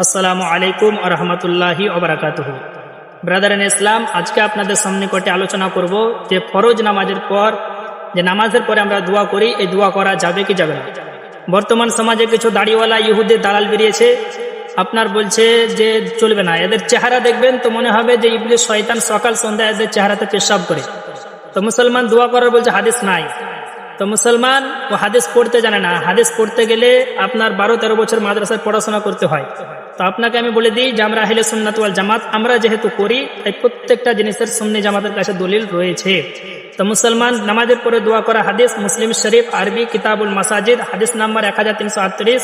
আসসালামু আলাইকুম ওয়া রাহমাতুল্লাহি ওয়া বারাকাতুহু। ব্রাদার ইন ইসলাম, আজকে আপনাদের সামনে কটি আলোচনা করব যে ফরজ নামাজের পর যে নামাজের পরে আমরা দোয়া করি, এই দোয়া করা যাবে কি যাবে না। বর্তমান সমাজে কিছু দাড়িওয়ালা ইহুদি দালাল বেরিয়েছে, আপনার বলছে যে চলবে না। এদের চেহারা দেখবেন তো মনে হবে যে ইবলিস শয়তান সকাল সন্ধ্যা এদের চেহারাতে পেশাব করে। তো মুসলমান দোয়া করার বলছে হাদিস নাই। তো মুসলমান ও হাদিস পড়তে জানে না। হাদিস পড়তে গেলে আপনার 12-13 বছর মাদ্রাসায় পড়াশোনা করতে হয়। তো আপনাকে আমি বলে দিই যে আমরা আহলে সুন্নাত ওয়াল জামাত আমরা যেহেতু করি, তাই প্রত্যেকটা জিনিসের সুন্নি জামাতের কাছে দলিল রয়েছে। তো মুসলমান নামাজের পরে দোয়া করা হাদিস মুসলিম শরীফ আরবি কিতাবুল মাসাজিদ হাদিস নাম্বার 1338,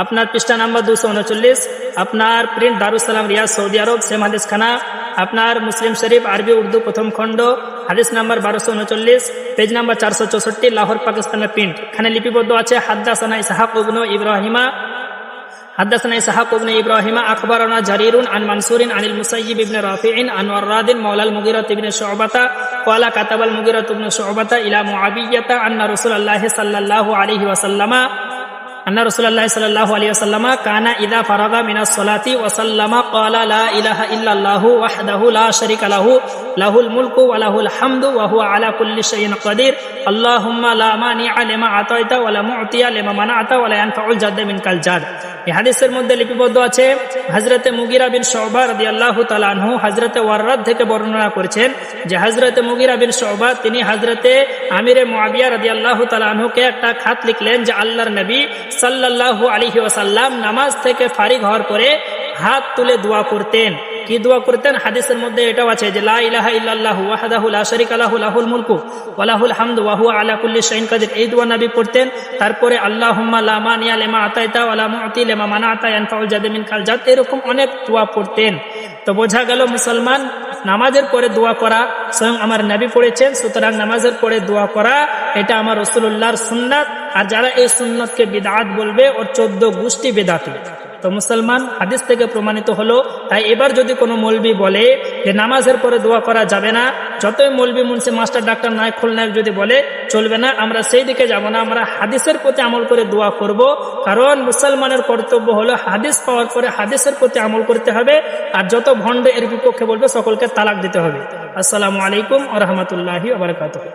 আপনার পৃষ্ঠা নাম্বার 239, আপনার প্রিন্ট দারুস সালাম রিয়াদ সৌদি আরব সেম হাদিস খানা, আপনার মুসলিম শরীফ আরবি উর্দু প্রথম খণ্ড হাদিস নাম্বার 1239, পেজ নাম্বার 464, লাহোর পাকিস্তানের প্রিন্ট। এখানে লিপিবদ্ধ আছে হাদ্দাসানা ইসহাক ইবনে ইব্রাহিমা আখবারানা জারিরুন আন মানসুরিন আনিল মুসাইয়িব ইবনে রাফিইন আন ওয়ারাদিন মাওলাল মুগীরা ইবনে শুবাতা ক্বালা কাতাবাল মুগীরা ইবনে শুবাতা ইলা মুআবিয়াতা আন্না রাসূলুল্লাহি সাল্লাল্লাহু আলাইহি ওয়াসাল্লাম কানা ইযা ফারাগা মিনাস সালাতি ওয়া সাল্লামা ক্বালা লা ইলাহা ইল্লাল্লাহু ওয়াহদাহু লা শারীকা লাহু লাহুল মুলকু ওয়া লাহুল হামদু ওয়া হুয়া আলা কুল্লি শাইইন কাদির আল্লাহুম্মা লা মানিআ লিমা আতাইতা ওয়া লা মু'তিয়া লিমা মানা'তা ওয়া লা ইয়ানফাউল জাদ্দু মিনকাল জাদ। এই হাদিসের মধ্যে লিপিবদ্ধ আছে হযরতে মুগীরা বিন শুবা রাদিয়াল্লাহু তাআলা আনহু হযরতে ওয়াররাদ থেকে বর্ণনা করেছেন যে হযরতে মুগীরা বিন শুবা তিনি হযরতে আমিরে মুআবিয়া রাদিয়াল্লাহু তাআলা আনহুকে একটা খাত লিখলেন যে আল্লাহর নবী সাল্লাল্লাহু আলাইহি ওয়াসাল্লাম নামাজ থেকে ফারিগ হওয়ার পরে হাত তুলে দোয়া করতেন। কি দোয়া করতেন? হাদিসের মধ্যে এটাও আছে যে লা ইলাহা ইল্লাল্লাহু ওয়াহদাহু লা শারীকা লাহু লাহুল মুলকু ওয়া লাহুল হামদু ওয়া হুয়া আলা কুল্লি শাইইন কাদির, এই দোয়া নবী পড়তেন। তারপরে আল্লাহুম্মা লা মানিয়া লিমা আতাইতা ওয়া লা মু'তি লিমা মানা'তা ইয়ানফাউল জাদ্দু মিনকাল জাদ, এরকম অনেক দোয়া পড়তেন। তো বোঝা গেল মুসলমান নামাজের পরে দোয়া করা স্বয়ং আমার নবী পড়েছেন, সুতরাং নামাজের পরে দোয়া করা এটা আমার রাসূলুল্লাহর সুন্নাত। আর যারা এই সুন্নতকে বিদআত বলবে ওর 14 গোষ্ঠী বেদাতি। তো মুসলমান হাদিস থেকে প্রমাণিত হলো। তাই এবার যদি কোনো মৌলবি বলে যে নামাজের পরে দোয়া করা যাবে না, যতই মৌলবি মুন্সি মাস্টার ডাক্তার নায়ক খলনায়ক যদি বলে চলবে না, আমরা সেই দিকে যাব না। আমরা হাদিসের প্রতি আমল করে দোয়া করব, কারণ মুসলমানের কর্তব্য হলো হাদিস পাওয়ার পরে হাদিসের প্রতি আমল করতে হবে। আর যত ভণ্ড এর বিপক্ষে বলবে সকলকে তালাক দিতে হবে। আসসালামু আলাইকুম ওয়া রাহমাতুল্লাহি ওয়া বারাকাতুহু।